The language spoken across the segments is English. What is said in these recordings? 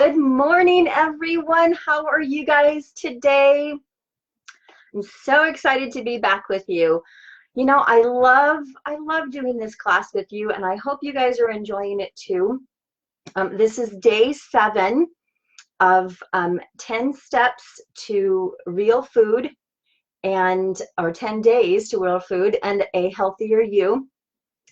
Good morning, everyone. How are you guys today? I'm so excited to be back with you. You know, I love doing this class with you, and I hope you guys are enjoying it too. This is day 7 of 10 steps to real food or 10 days to real food and a healthier you.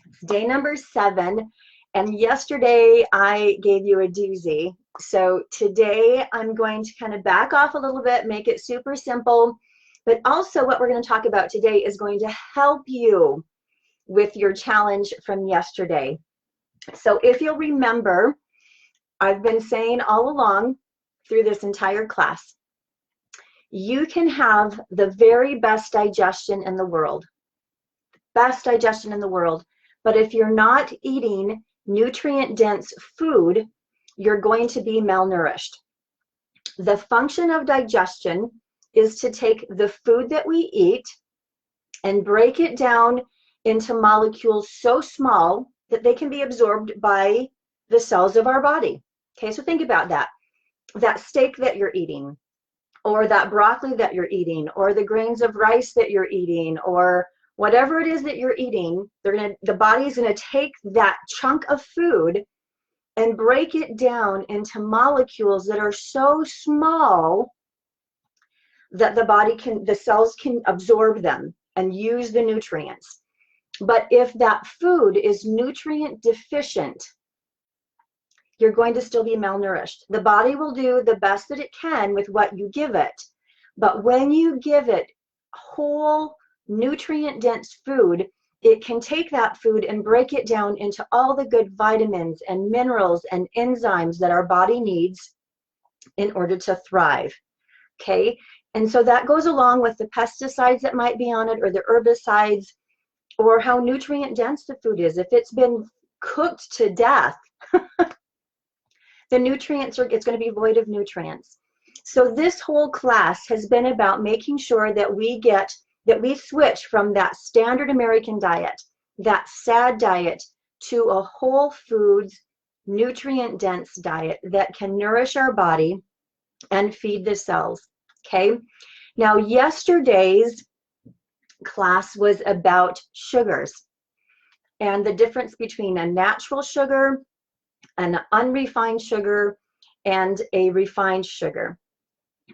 It's day number 7. And yesterday I gave you a doozy. So today I'm going to kind of back off a little bit, make it super simple. But also what we're going to talk about today is going to help you with your challenge from yesterday. So if you'll remember, I've been saying all along through this entire class, you can have the very best digestion in the world. Best digestion in the world. But if you're not eating nutrient-dense food, you're going to be malnourished. The function of digestion is to take the food that we eat and break it down into molecules so small that they can be absorbed by the cells of our body. Okay, so think about that. That steak that you're eating, or that broccoli that you're eating, or the grains of rice that you're eating, or whatever it is that you're eating, the body's going to take that chunk of food and break it down into molecules that are so small that the cells can absorb them and use the nutrients. But if that food is nutrient deficient, you're going to still be malnourished. The body will do the best that it can with what you give it. But when you give it whole nutrient-dense food, it can take that food and break it down into all the good vitamins and minerals and enzymes that our body needs in order to thrive. Okay? And so that goes along with the pesticides that might be on it, or the herbicides, or how nutrient-dense the food is. If it's been cooked to death, the nutrients it's going to be void of nutrients. So this whole class has been about making sure that we switch from that standard American diet, that SAD diet, to a whole foods, nutrient-dense diet that can nourish our body and feed the cells. Okay? Now, yesterday's class was about sugars and the difference between a natural sugar, an unrefined sugar, and a refined sugar.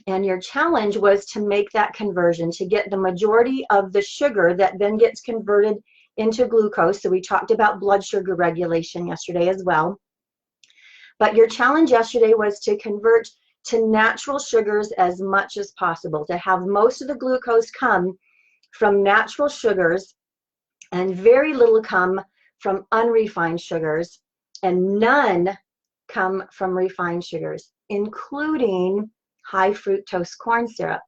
And your challenge was to make that conversion, to get the majority of the sugar that then gets converted into glucose. So we talked about blood sugar regulation yesterday as well. But your challenge yesterday was to convert to natural sugars as much as possible, to have most of the glucose come from natural sugars and very little come from unrefined sugars, and none come from refined sugars, including high fructose corn syrup.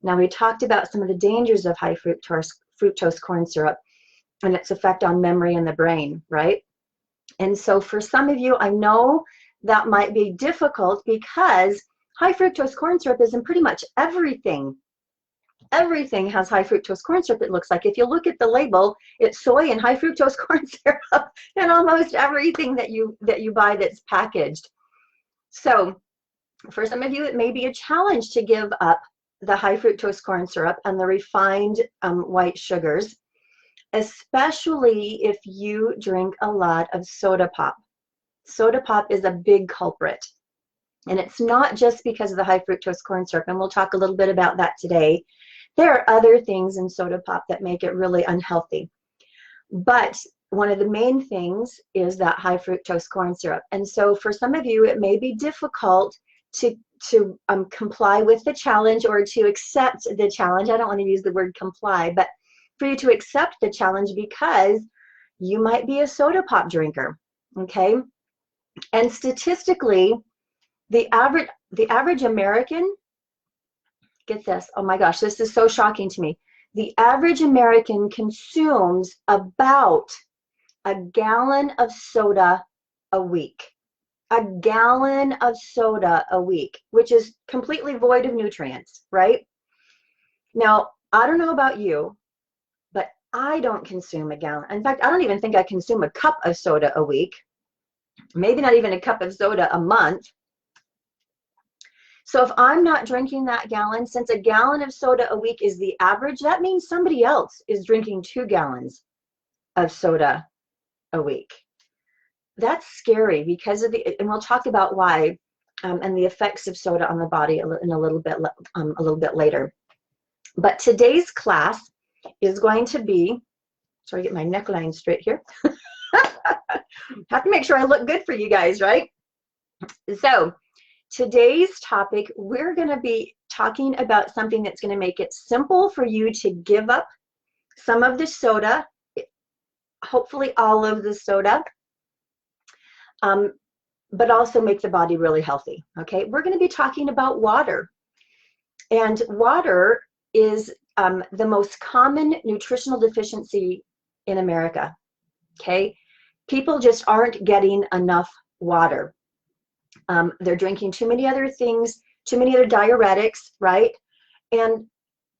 Now, we talked about some of the dangers of high fructose corn syrup and its effect on memory and the brain, right? And so for some of you, I know that might be difficult because high fructose corn syrup is in pretty much everything. Everything has high fructose corn syrup, it looks like. If you look at the label, it's soy and high fructose corn syrup in almost everything that you buy that's packaged. So for some of you, it may be a challenge to give up the high fructose corn syrup and the refined white sugars, especially if you drink a lot of soda pop. Soda pop is a big culprit. And it's not just because of the high fructose corn syrup, and we'll talk a little bit about that today. There are other things in soda pop that make it really unhealthy. But one of the main things is that high fructose corn syrup. And so for some of you, it may be difficult to comply with the challenge, or to accept the challenge. I don't want to use the word comply, but for you to accept the challenge because you might be a soda pop drinker, okay? And statistically, the average American, get this, oh my gosh, this is so shocking to me. The average American consumes about a gallon of soda a week. A gallon of soda a week, which is completely void of nutrients, right? Now, I don't know about you, but I don't consume a gallon. In fact, I don't even think I consume a cup of soda a week. Maybe not even a cup of soda a month. So if I'm not drinking that gallon, since a gallon of soda a week is the average, that means somebody else is drinking 2 gallons of soda a week. That's scary because of the, and we'll talk about why and the effects of soda on the body in a little bit later. But today's class is going to be, sorry, get my neckline straight here. Have to make sure I look good for you guys, right? So today's topic, we're going to be talking about something that's going to make it simple for you to give up some of the soda, hopefully all of the soda, but also make the body really healthy. Okay, we're going to be talking about water. And water is the most common nutritional deficiency in America. Okay, people just aren't getting enough water. They're drinking too many other things, too many other diuretics, right? And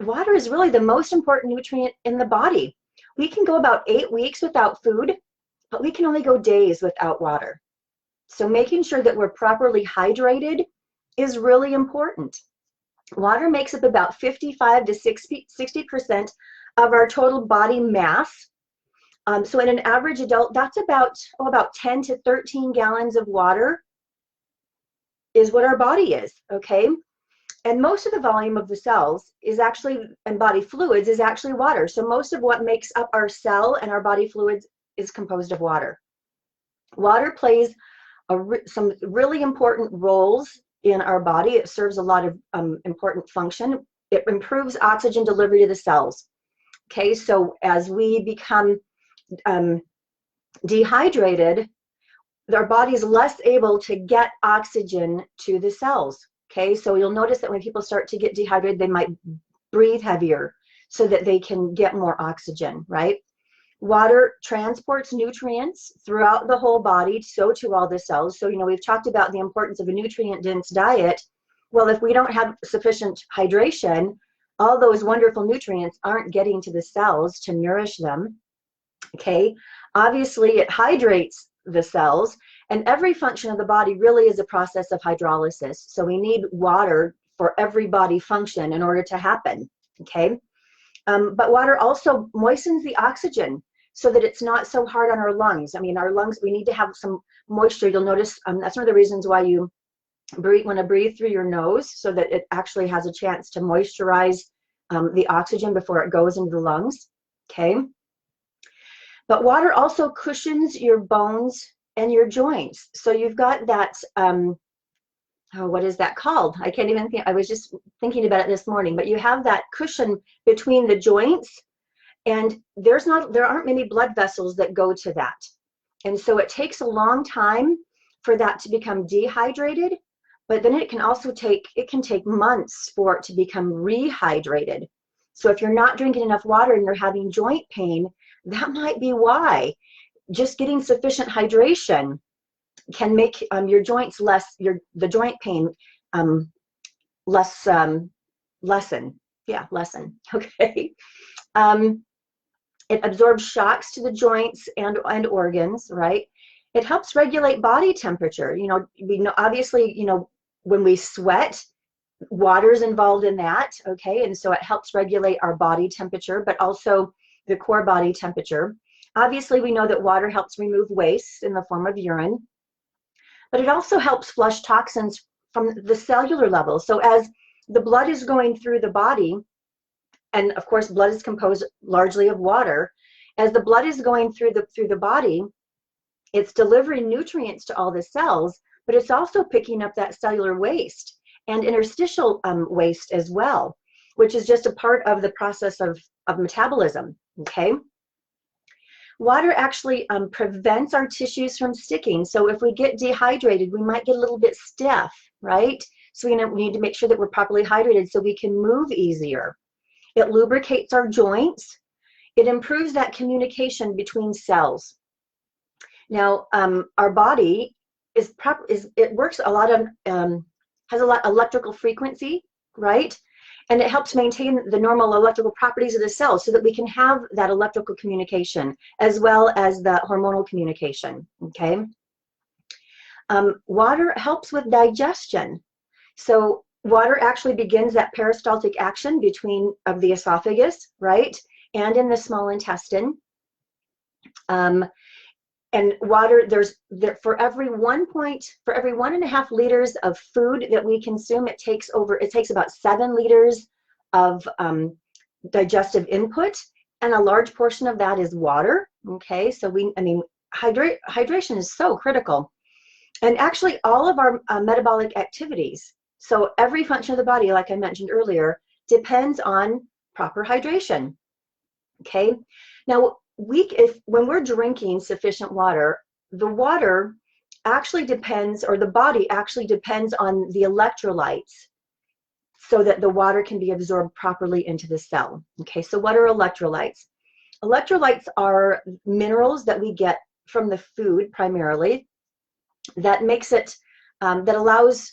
water is really the most important nutrient in the body. We can go about 8 weeks without food, but we can only go days without water. So making sure that we're properly hydrated is really important. Water makes up about 55 to 60% of our total body mass. So in an average adult, that's about 10 to 13 gallons of water is what our body is, okay? And most of the volume of the cells is actually, and body fluids is actually water. So most of what makes up our cell and our body fluids is composed of water. Water plays some really important roles in our body. It serves a lot of important function. It improves oxygen delivery to the cells. Okay, so as we become dehydrated, our body is less able to get oxygen to the cells. Okay, so you'll notice that when people start to get dehydrated, they might breathe heavier so that they can get more oxygen, right? Water transports nutrients throughout the whole body, so to all the cells. So, we've talked about the importance of a nutrient-dense diet. Well, if we don't have sufficient hydration, all those wonderful nutrients aren't getting to the cells to nourish them. Okay, obviously it hydrates the cells, and every function of the body really is a process of hydrolysis. So we need water for every body function in order to happen. Okay, but water also moistens the oxygen so that it's not so hard on our lungs. I mean, our lungs, we need to have some moisture. You'll notice that's one of the reasons why you want to breathe through your nose, so that it actually has a chance to moisturize the oxygen before it goes into the lungs. Okay. But water also cushions your bones and your joints. So you've got that, what is that called? I can't even think, I was just thinking about it this morning, but you have that cushion between the joints, and there aren't many blood vessels that go to that. And so it takes a long time for that to become dehydrated, but then it can take months for it to become rehydrated. So if you're not drinking enough water and you're having joint pain, that might be why. Just getting sufficient hydration can make your joints the joint pain lessen. Yeah, lessen. Okay. It absorbs shocks to the joints and organs, right? It helps regulate body temperature. We know, obviously, when we sweat, water's involved in that, okay? And so it helps regulate our body temperature, but also the core body temperature. Obviously, we know that water helps remove waste in the form of urine, but it also helps flush toxins from the cellular level. So as the blood is going through the body, and of course, blood is composed largely of water, as the blood is going through the body, it's delivering nutrients to all the cells, but it's also picking up that cellular waste and interstitial waste as well, which is just a part of the process of metabolism, okay? Water actually prevents our tissues from sticking. So if we get dehydrated, we might get a little bit stiff, right? So we need to make sure that we're properly hydrated so we can move easier. It lubricates our joints. It improves that communication between cells. Now, our body it works a lot of, has a lot of electrical frequency, right? And it helps maintain the normal electrical properties of the cells so that we can have that electrical communication as well as the hormonal communication, okay? Water helps with digestion. So water actually begins that peristaltic action of the esophagus, right, and in the small intestine. And water, for every 1.5 liters of food that we consume, it takes about 7 liters of digestive input, and a large portion of that is water. Okay, so hydration is so critical. And actually all of our metabolic activities, so every function of the body, like I mentioned earlier, depends on proper hydration. Okay, now when we're drinking sufficient water, the water actually depends, or the body actually depends on the electrolytes so that the water can be absorbed properly into the cell. Okay, so what are electrolytes? Electrolytes are minerals that we get from the food primarily that allows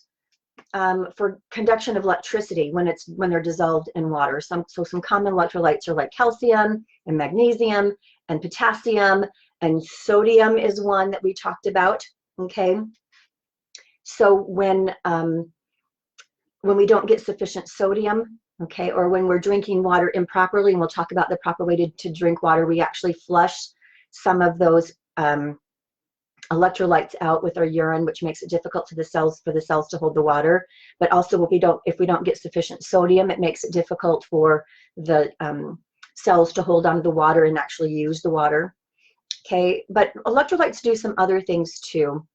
for conduction of electricity when they're dissolved in water. Some common electrolytes are like calcium and magnesium and potassium, and sodium is one that we talked about. Okay, so when we don't get sufficient sodium, okay, or when we're drinking water improperly, and we'll talk about the proper way to drink water, we actually flush some of those electrolytes out with our urine, which makes it difficult for the cells to hold the water. But also if we don't get sufficient sodium, it makes it difficult for the cells to hold onto the water and actually use the water. Okay, but electrolytes do some other things too.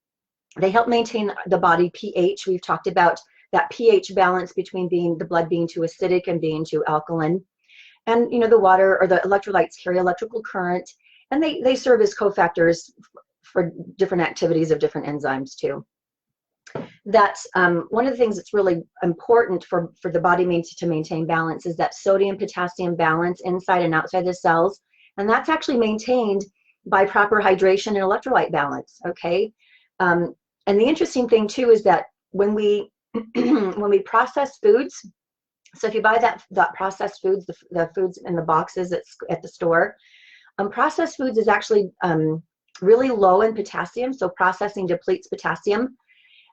They help maintain the body pH. We've talked about that pH balance between the blood being too acidic and being too alkaline. And the water or the electrolytes carry electrical current, and they serve as cofactors for different activities of different enzymes too. That's one of the things that's really important for the body to maintain balance, is that sodium-potassium balance inside and outside the cells, and that's actually maintained by proper hydration and electrolyte balance. Okay, and the interesting thing too is that when we process foods, so if you buy that processed foods, the foods in the boxes at the store, processed foods is actually really low in potassium, so processing depletes potassium.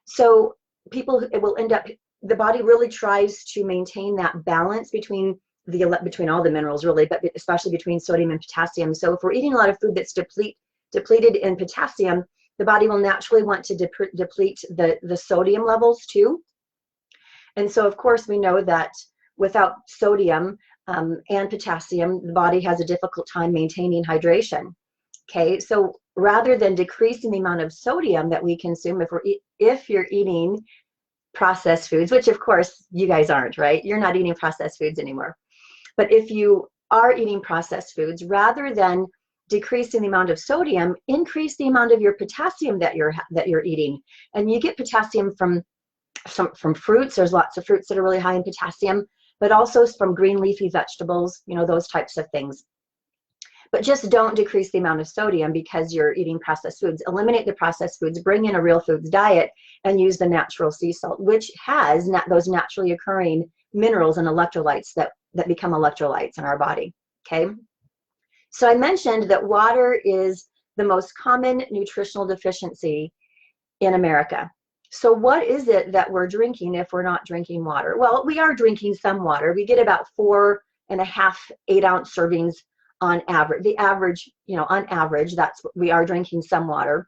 So the body really tries to maintain that balance between all the minerals really, but especially between sodium and potassium. So if we're eating a lot of food that's depleted in potassium, the body will naturally want to deplete the sodium levels too. And so of course we know that without sodium and potassium, the body has a difficult time maintaining hydration. Okay, so rather than decreasing the amount of sodium that we consume, if you're eating processed foods, which of course you guys aren't, right? You're not eating processed foods anymore. But if you are eating processed foods, rather than decreasing the amount of sodium, increase the amount of your potassium that you're eating. And you get potassium from fruits. There's lots of fruits that are really high in potassium, but also from green leafy vegetables, those types of things. But just don't decrease the amount of sodium because you're eating processed foods. Eliminate the processed foods, bring in a real foods diet, and use the natural sea salt, which has those naturally occurring minerals and electrolytes that become electrolytes in our body. Okay, so I mentioned that water is the most common nutritional deficiency in America. So what is it that we're drinking if we're not drinking water? Well, we are drinking some water. We get about 4.5 8-ounce servings on average. On average, we are drinking some water.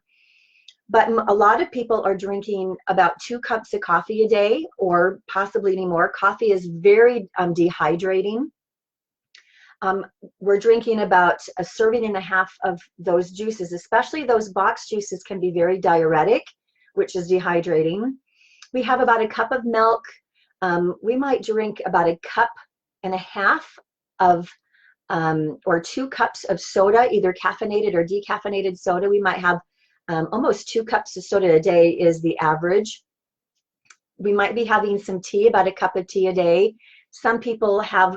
But a lot of people are drinking about 2 cups of coffee a day, or possibly any more. Coffee is very dehydrating. We're drinking about 1.5 servings of those juices, especially those box juices can be very diuretic, which is dehydrating. We have about 1 cup of milk. We might drink about 1.5 cups of or 2 cups of soda, either caffeinated or decaffeinated soda. We might have almost 2 cups of soda a day is the average. We might be having some tea, about 1 cup of tea a day. Some people have,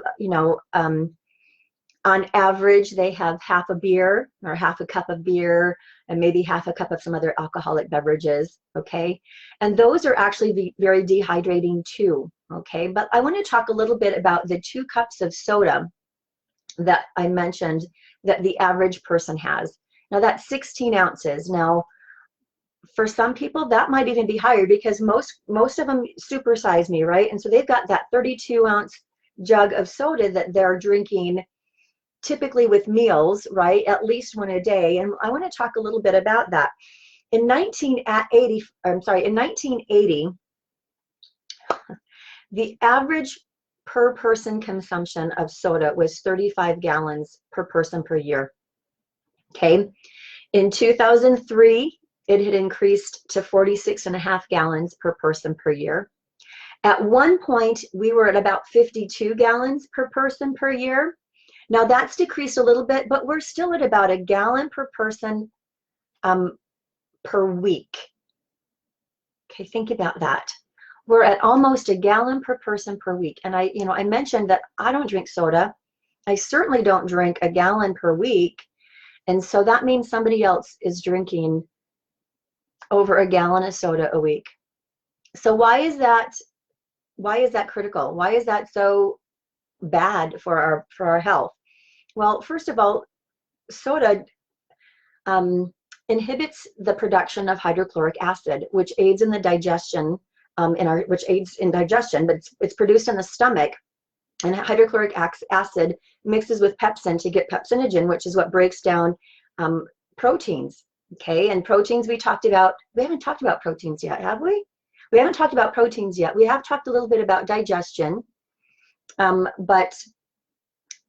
on average, they have half a beer or 1/2 cup of beer and maybe 1/2 cup of some other alcoholic beverages, okay? And those are actually very dehydrating too, okay? But I want to talk a little bit about the 2 cups of soda that I mentioned that the average person has. Now that's 16 ounces. Now, For some people, that might even be higher because most of them supersize me, right? And so they've got that 32-ounce jug of soda that they're drinking typically with meals, right? At least one a day. And I want to talk a little bit about that. In 1980, the average per person consumption of soda was 35 gallons per person per year. Okay. In 2003, it had increased to 46.5 gallons per person per year. At one point, we were at about 52 gallons per person per year. Now that's decreased a little bit, but we're still at about a gallon per person per week. Okay, think about that. We're at almost a gallon per person per week. And I mentioned that I don't drink soda. I certainly don't drink a gallon per week. And so that means somebody else is drinking over a gallon of soda a week. So why is that critical? Why is that so bad for our health? Well, first of all, soda inhibits the production of hydrochloric acid, which aids in the digestion, which aids in digestion, but it's produced in the stomach. And hydrochloric acid mixes with pepsin to get pepsinogen, which is what breaks down proteins. Okay, and proteins we haven't talked about proteins yet, have we? We haven't talked about proteins yet. We have talked a little bit about digestion, but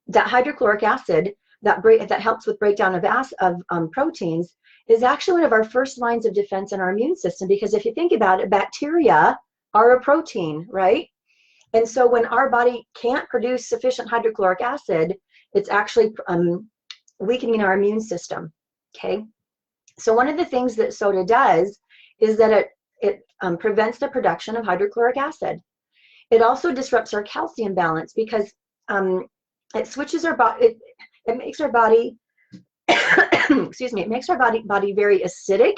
that hydrochloric acid that helps with breakdown of proteins is actually one of our first lines of defense in our immune system, because if you think about it, bacteria are a protein, right? And so when our body can't produce sufficient hydrochloric acid, it's actually weakening our immune system, okay? So one of the things that soda does is that it prevents the production of hydrochloric acid. It also disrupts our calcium balance because it switches our body, it makes our body, excuse me, it makes our body very acidic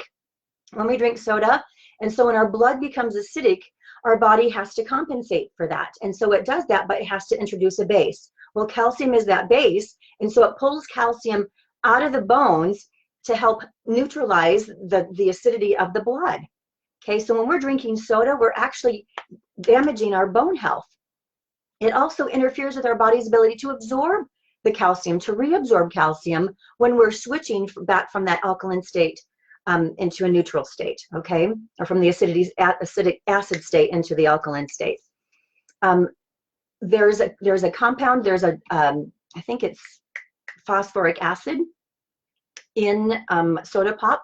when we drink soda. And so when our blood becomes acidic, our body has to compensate for that. And so it does that, but it has to introduce a base. Well, calcium is that base. And so it pulls calcium out of the bones to help neutralize the acidity of the blood. Okay, so when we're drinking soda, we're actually damaging our bone health. It also interferes with our body's ability to absorb the calcium, to reabsorb calcium when we're switching back from that alkaline state into a neutral state, okay? Or from the acidic acid state into the alkaline state. There's a compound, I think it's phosphoric acid in soda pop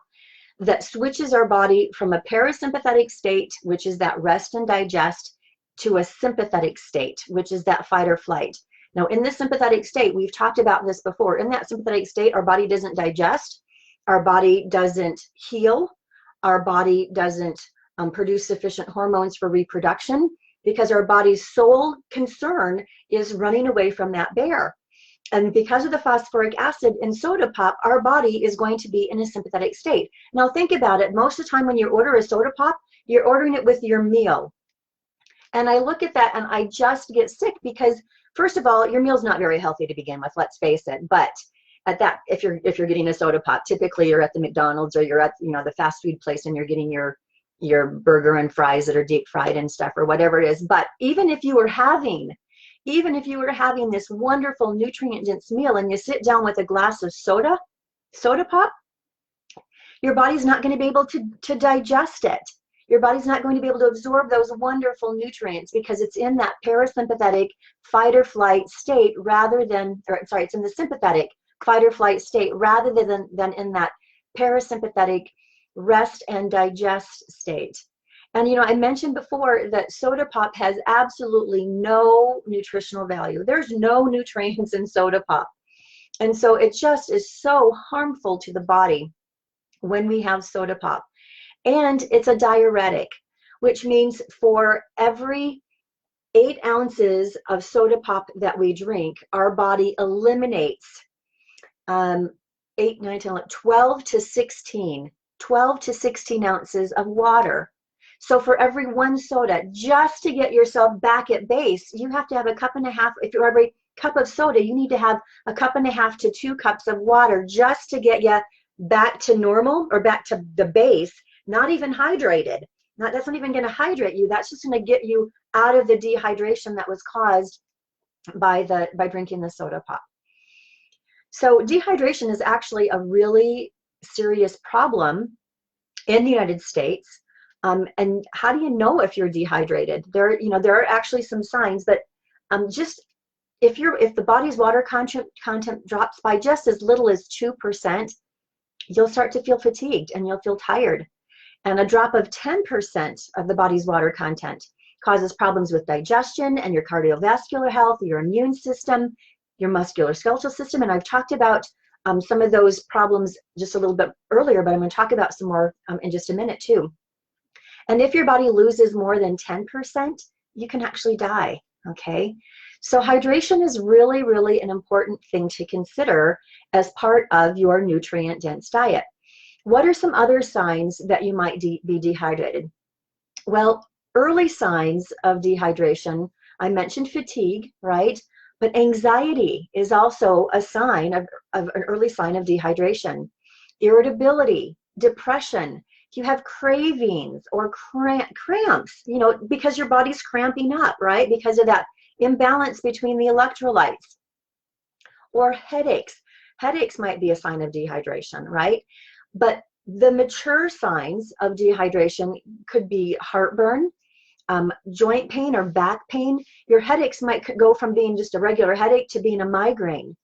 that switches our body from a parasympathetic state, which is that rest and digest, to a sympathetic state, which is that fight or flight. Now, in the sympathetic state, we've talked about this before. In that sympathetic state, our body doesn't digest, our body doesn't heal, our body doesn't produce sufficient hormones for reproduction, because our body's sole concern is running away from that bear. And because of the phosphoric acid in soda pop, our body is going to be in a sympathetic state. Now think about it. Most of the time when you order a soda pop, you're ordering it with your meal. And I look at that and I just get sick because, first of all, your meal's not very healthy to begin with, let's face it. But at that, if you're getting a soda pop, typically you're at the McDonald's or you're at the fast food place and you're getting your burger and fries that are deep fried and stuff or whatever it is. But even if you were having this wonderful nutrient-dense meal and you sit down with a glass of soda pop, your body's not going to be able to digest it. Your body's not going to be able to absorb those wonderful nutrients because it's in that parasympathetic fight or flight state it's in the sympathetic fight or flight state rather than in that parasympathetic rest and digest state. And I mentioned before that soda pop has absolutely no nutritional value. There's no nutrients in soda pop. And so it just is so harmful to the body when we have soda pop. And it's a diuretic, which means for every 8 ounces of soda pop that we drink, our body eliminates 8, 9, 10, 11, 12 to 16 ounces of water. So for every 1 soda, just to get yourself back at base, you have to have a cup and a half. If you're every cup of soda, you need to have a cup and a half to 2 cups of water just to get you back to normal or back to the base, not even hydrated. That's not even going to hydrate you. That's just going to get you out of the dehydration that was caused by drinking the soda pop. So dehydration is actually a really serious problem in the United States. And how do you know if you're dehydrated? There are actually some signs, but just if the body's water content drops by just as little as 2%, you'll start to feel fatigued and you'll feel tired. And a drop of 10% of the body's water content causes problems with digestion and your cardiovascular health, your immune system, your musculoskeletal system. And I've talked about some of those problems just a little bit earlier, but I'm going to talk about some more in just a minute too. And if your body loses more than 10%, you can actually die, okay? So hydration is really, really an important thing to consider as part of your nutrient-dense diet. What are some other signs that you might be dehydrated? Well, early signs of dehydration, I mentioned fatigue, right? But anxiety is also a sign of an early sign of dehydration. Irritability, depression, if you have cravings or cramps, because your body's cramping up, right? Because of that imbalance between the electrolytes. Or headaches. Headaches might be a sign of dehydration, right? But the mature signs of dehydration could be heartburn, joint pain or back pain. Your headaches might go from being just a regular headache to being a migraine.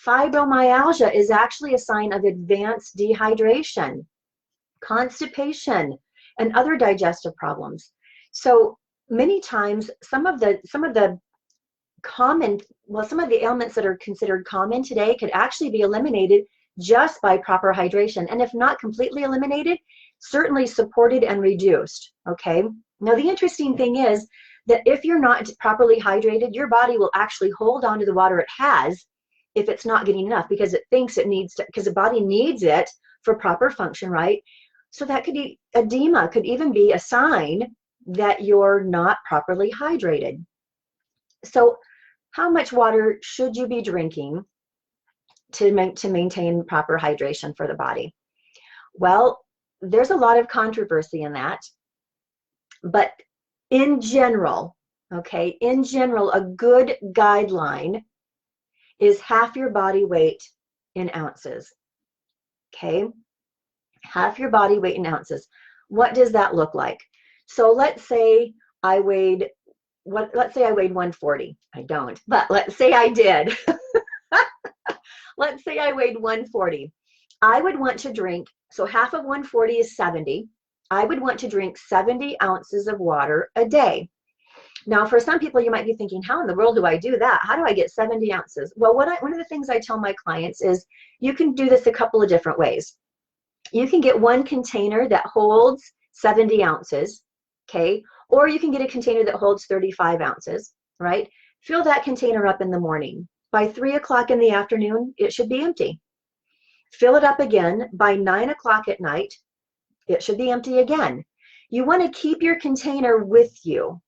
Fibromyalgia is actually a sign of advanced dehydration, constipation, and other digestive problems. So many times, some of the ailments that are considered common today could actually be eliminated just by proper hydration. And if not completely eliminated, certainly supported and reduced, okay? Now, the interesting thing is that if you're not properly hydrated, your body will actually hold on to the water it has if it's not getting enough, because it thinks it needs to, because the body needs it for proper function, right? So that could be edema, could even be a sign that you're not properly hydrated. So how much water should you be drinking to maintain proper hydration for the body? Well, there's a lot of controversy in that, but in general, okay, a good guideline is half your body weight in ounces, okay? Half your body weight in ounces. What does that look like? So let's say I weighed 140. I don't, but let's say I did. Let's say I weighed 140. I would want to drink, so half of 140 is 70. I would want to drink 70 ounces of water a day. Now, for some people, you might be thinking, how in the world do I do that? How do I get 70 ounces? Well, one of the things I tell my clients is you can do this a couple of different ways. You can get one container that holds 70 ounces, okay? Or you can get a container that holds 35 ounces, right? Fill that container up in the morning. By 3 o'clock in the afternoon, it should be empty. Fill it up again by 9 o'clock at night. It should be empty again. You want to keep your container with you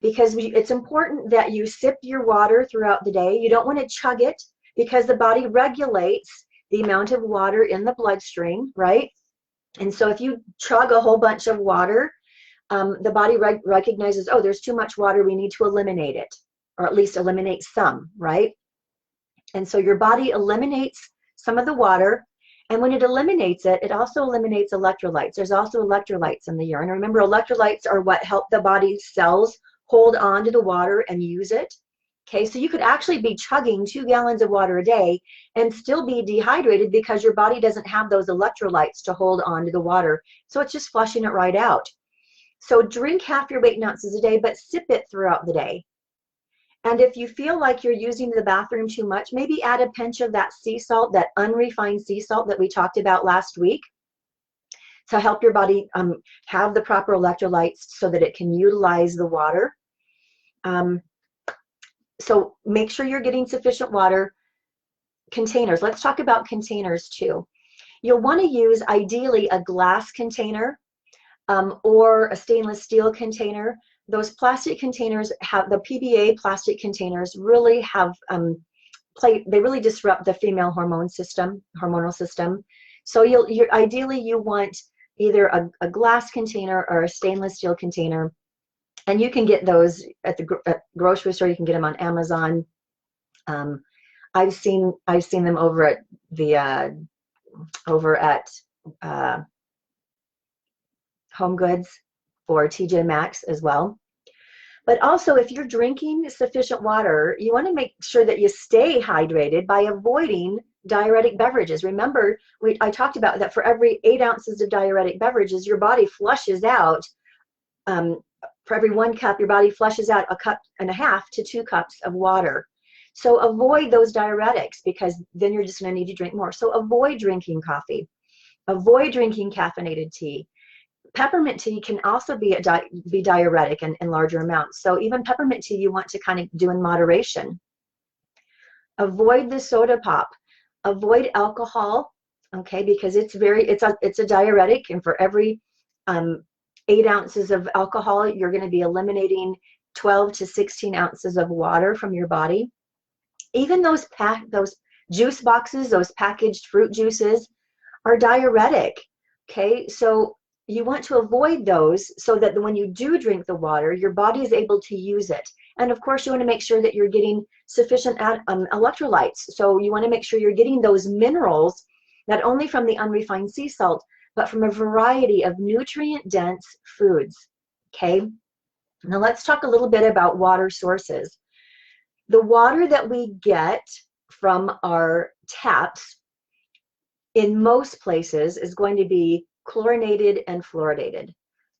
because it's important that you sip your water throughout the day. You don't want to chug it because the body regulates the amount of water in the bloodstream, right? And so if you chug a whole bunch of water, the body recognizes, oh, there's too much water, we need to eliminate it, or at least eliminate some, right? And so your body eliminates some of the water, and when it eliminates it, it also eliminates electrolytes. There's also electrolytes in the urine. Remember, electrolytes are what help the body's cells hold on to the water and use it. Okay, so you could actually be chugging 2 gallons of water a day and still be dehydrated because your body doesn't have those electrolytes to hold on to the water. So it's just flushing it right out. So drink half your weight in ounces a day, but sip it throughout the day. And if you feel like you're using the bathroom too much, maybe add a pinch of that sea salt, that unrefined sea salt that we talked about last week, to help your body have the proper electrolytes so that it can utilize the water. So make sure you're getting sufficient water. Containers, let's talk about containers too. You'll want to use ideally a glass container or a stainless steel container. Those plastic containers have, the PBA plastic containers really have, they really disrupt the female hormonal system. So ideally you want, either a glass container or a stainless steel container. And you can get those at the grocery store. You can get them on Amazon. I've seen them over at the Home Goods or TJ Maxx as well. But also, if you're drinking sufficient water, you want to make sure that you stay hydrated by avoiding diuretic beverages. Remember, I talked about that for every 8 ounces of diuretic beverages, your body flushes out, for every 1 cup, your body flushes out 1.5 cups to 2 cups of water. So avoid those diuretics, because then you're just going to need to drink more. So avoid drinking coffee. Avoid drinking caffeinated tea. Peppermint tea can also be diuretic in larger amounts. So even peppermint tea you want to kind of do in moderation. Avoid the soda pop. Avoid alcohol, okay, because it's a diuretic, and for every 8 ounces of alcohol, you're going to be eliminating 12 to 16 ounces of water from your body. Even those juice boxes, those packaged fruit juices, are diuretic. Okay, so you want to avoid those so that when you do drink the water, your body is able to use it. And of course, you want to make sure that you're getting sufficient electrolytes. So you want to make sure you're getting those minerals, not only from the unrefined sea salt, but from a variety of nutrient-dense foods. Okay, now let's talk a little bit about water sources. The water that we get from our taps in most places is going to be chlorinated and fluoridated.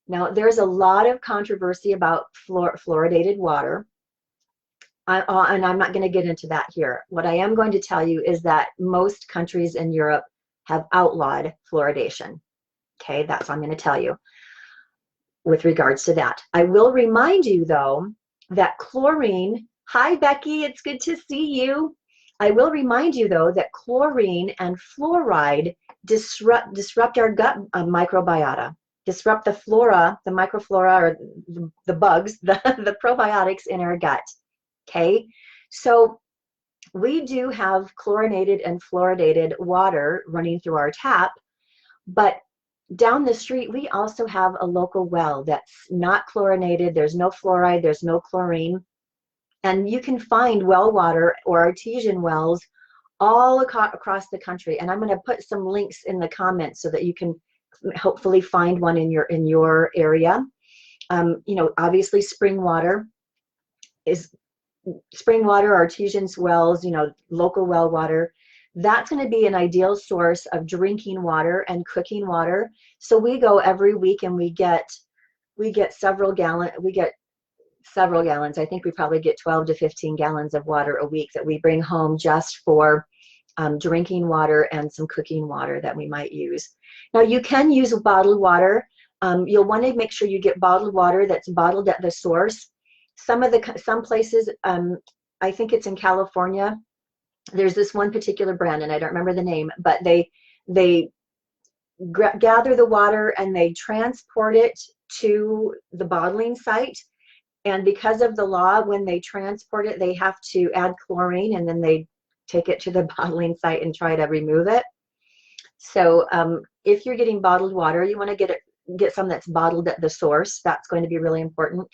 Now, there's a lot of controversy about fluoridated water, and I'm not going to get into that here. What I am going to tell you is that most countries in Europe have outlawed fluoridation. Okay, that's what I'm going to tell you with regards to that. I will remind you, though, that chlorine, hi Becky, it's good to see you. I will remind you, though, that chlorine and fluoride disrupt our gut microbiota, disrupt the flora, the microflora, or the bugs, the probiotics in our gut. Okay, so we do have chlorinated and fluoridated water running through our tap, but down the street we also have a local well that's not chlorinated. There's no fluoride, there's no chlorine, and you can find well water or artesian wells all across the country. And I'm going to put some links in the comments so that you can hopefully find one in your area. You know, obviously spring water, artesian wells, you know, local well water. That's going to be an ideal source of drinking water and cooking water. So we go every week and we get several gallons. I think we probably get 12 to 15 gallons of water a week that we bring home just for drinking water and some cooking water that we might use. Now, you can use bottled water. You'll want to make sure you get bottled water that's bottled at the source. Some places, I think it's in California, there's this one particular brand, and I don't remember the name, but they gather the water and they transport it to the bottling site. And because of the law, when they transport it, they have to add chlorine, and then they take it to the bottling site and try to remove it. So if you're getting bottled water, you want to get some that's bottled at the source. That's going to be really important.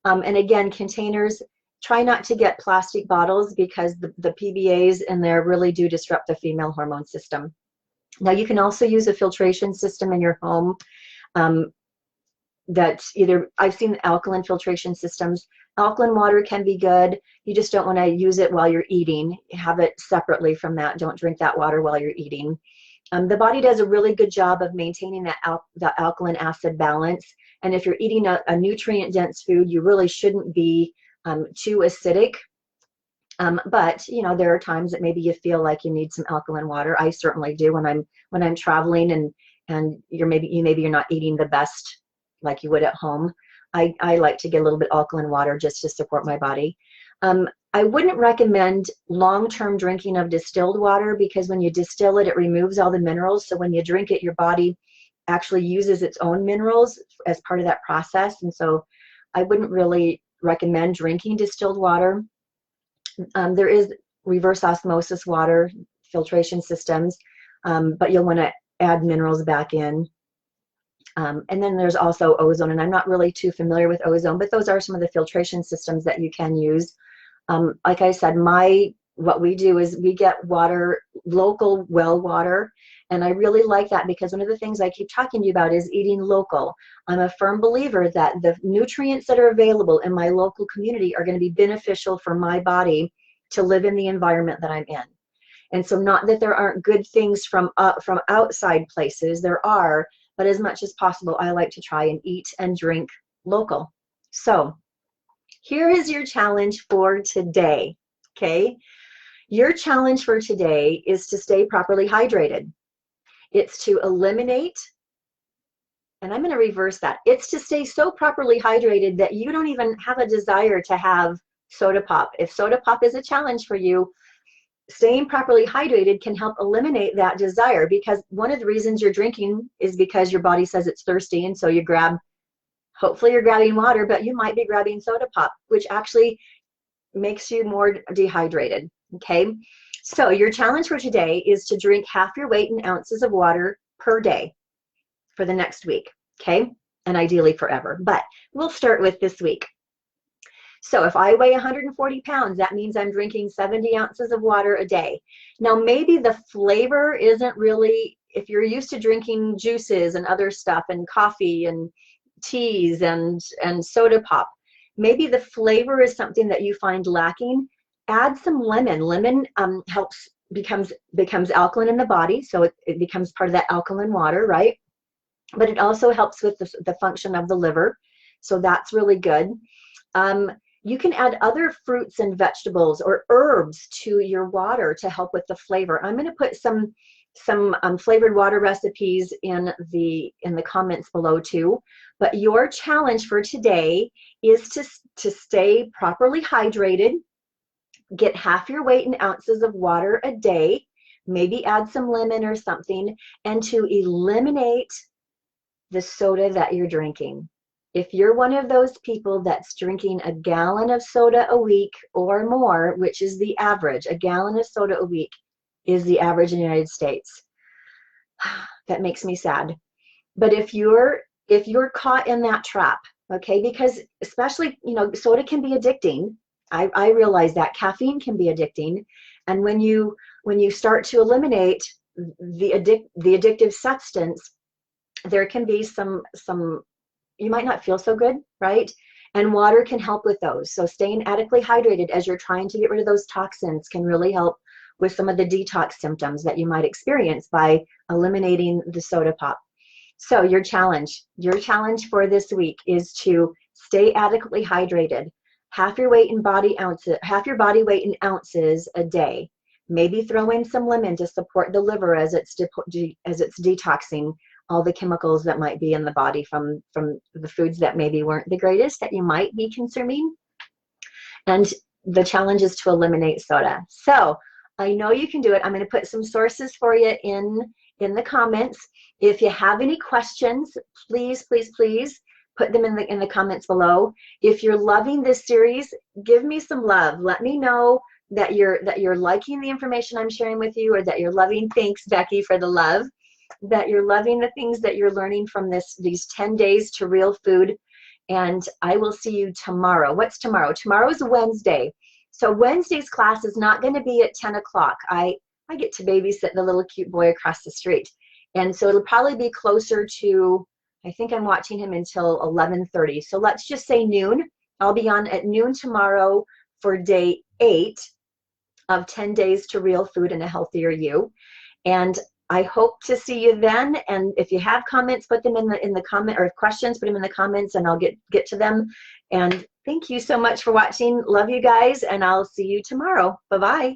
And again, containers, try not to get plastic bottles, because the PBAs in there really do disrupt the female hormone system. Now, you can also use a filtration system in your home. I've seen alkaline filtration systems. Alkaline water can be good. You just don't want to use it while you're eating. Have it separately from that. Don't drink that water while you're eating. The body does a really good job of maintaining that alkaline acid balance. And if you're eating a nutrient-dense food, you really shouldn't be too acidic. But you know, there are times that maybe you feel like you need some alkaline water. I certainly do when I'm traveling and you're not eating the best like you would at home. I like to get a little bit alkaline water just to support my body. I wouldn't recommend long-term drinking of distilled water, because when you distill it, it removes all the minerals. So when you drink it, your body actually uses its own minerals as part of that process. And so I wouldn't really recommend drinking distilled water. There is reverse osmosis water filtration systems, but you'll want to add minerals back in. And then there's also ozone, and I'm not really too familiar with ozone, but those are some of the filtration systems that you can use. Like I said, what we do is we get water, local well water, and I really like that because one of the things I keep talking to you about is eating local. I'm a firm believer that the nutrients that are available in my local community are going to be beneficial for my body to live in the environment that I'm in. And so not that there aren't good things from outside places, there are, but as much as possible, I like to try and eat and drink local. So here is your challenge for today, okay? Your challenge for today is to stay properly hydrated. It's to eliminate, and I'm going to reverse that. It's to stay so properly hydrated that you don't even have a desire to have soda pop. If soda pop is a challenge for you, staying properly hydrated can help eliminate that desire, because one of the reasons you're drinking is because your body says it's thirsty, and so you grab, hopefully you're grabbing water, but you might be grabbing soda pop, which actually makes you more dehydrated, okay? So your challenge for today is to drink half your weight in ounces of water per day for the next week, okay? And ideally forever, but we'll start with this week. So if I weigh 140 pounds, that means I'm drinking 70 ounces of water a day. Now, maybe the flavor isn't really, if you're used to drinking juices and other stuff and coffee and teas and soda pop, maybe the flavor is something that you find lacking. Add some lemon. Lemon helps, becomes alkaline in the body, so it becomes part of that alkaline water, right? But it also helps with the function of the liver, so that's really good. You can add other fruits and vegetables or herbs to your water to help with the flavor. I'm going to put some flavored water recipes in the comments below too. But your challenge for today is to stay properly hydrated, get half your weight in ounces of water a day, maybe add some lemon or something, and to eliminate the soda that you're drinking. If you're one of those people that's drinking a gallon of soda a week or more, which is the average, a gallon of soda a week is the average in the United States. That makes me sad. But if you're caught in that trap, okay, because especially, you know, soda can be addicting. I realize that caffeine can be addicting. And when you start to eliminate the addictive substance, there can be some you might not feel so good, right? And water can help with those. So staying adequately hydrated as you're trying to get rid of those toxins can really help with some of the detox symptoms that you might experience by eliminating the soda pop. So your challenge for this week is to stay adequately hydrated. Half your body weight in ounces a day. Maybe throw in some lemon to support the liver as it's detoxing all the chemicals that might be in the body from the foods that maybe weren't the greatest that you might be consuming. And the challenge is to eliminate soda. So I know you can do it. I'm going to put some sources for you in the comments. If you have any questions, please put them in the comments below. If you're loving this series, give me some love. Let me know that you're liking the information I'm sharing with you, or that you're loving. Thanks, Becky, for the love. That you're loving the things that you're learning from these 10 days to real food. And I will see you tomorrow. What's tomorrow? Tomorrow's Wednesday. So Wednesday's class is not going to be at 10 o'clock. I get to babysit the little cute boy across the street. And so it'll probably be closer to, I think I'm watching him until 11:30. So let's just say noon. I'll be on at noon tomorrow for day 8 of 10 days to real food and a healthier you. And I hope to see you then. And if you have comments, put them in the comment, or questions, put them in the comments, and I'll get to them. And thank you so much for watching. Love you guys, and I'll see you tomorrow. Bye-bye.